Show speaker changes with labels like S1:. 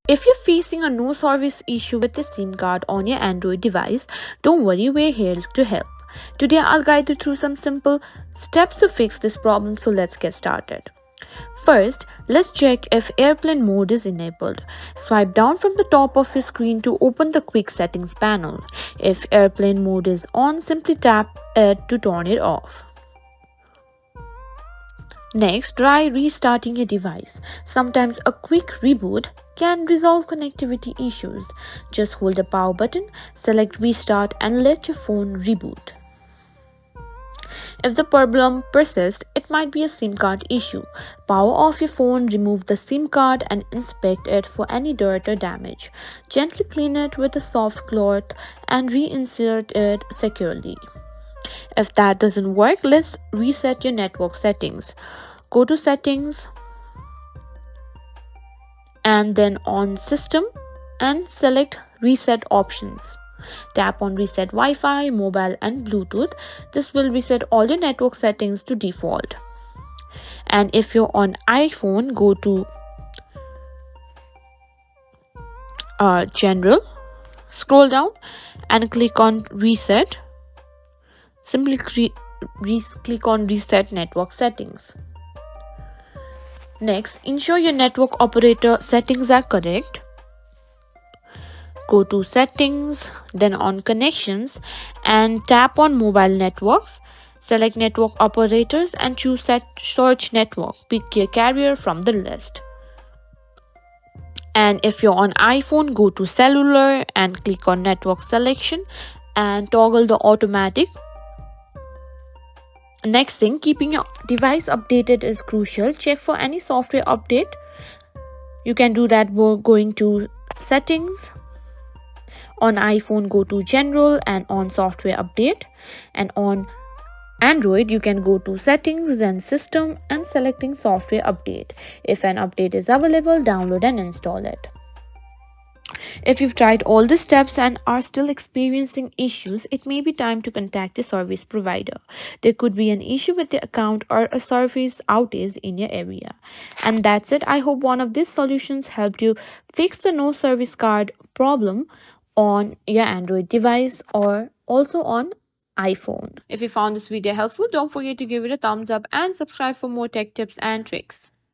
S1: If you're facing a no service issue with the SIM card on your Android device, don't worry, we're here to help. Today I'll guide you through some simple steps to fix this problem, so let's get started. First, let's check if airplane mode is enabled. Swipe down from the top of your screen to open the quick settings panel. If airplane mode is on, simply tap it to turn it off. Next, try restarting your device. Sometimes a quick reboot can resolve connectivity issues. Just hold the power button, select restart, and let your phone reboot. If the problem persists, it might be a SIM card issue. Power off your phone, remove the SIM card, and inspect it for any dirt or damage. Gently clean it with a soft cloth and reinsert it securely. If that doesn't work, let's reset your network settings. Go to settings and then on system and select reset options. Tap on reset Wi-Fi, mobile and Bluetooth. This will reset all your network settings to default. And if you're on iPhone, go to general, scroll down and click on reset. Simply click on reset network settings. Next, ensure your network operator settings are correct. Go to settings, then on connections and tap on mobile networks. Select network operators and choose search network. Pick your carrier from the list. And if you're on iPhone, go to cellular and click on network selection and toggle the automatic. Next thing, keeping your device updated is crucial. Check for any software update. You can do that by going to settings. On iPhone, go to general and on software update. And on Android, you can go to settings, then system and selecting software update. If an update is available, download and install it. If you've tried all the steps and are still experiencing issues, it may be time to contact the service provider. There could be an issue with the account or a service outage in your area. And that's it. I hope one of these solutions helped you fix the no service card problem on your Android device or also on iPhone. If you found this video helpful, don't forget to give it a thumbs up and subscribe for more tech tips and tricks.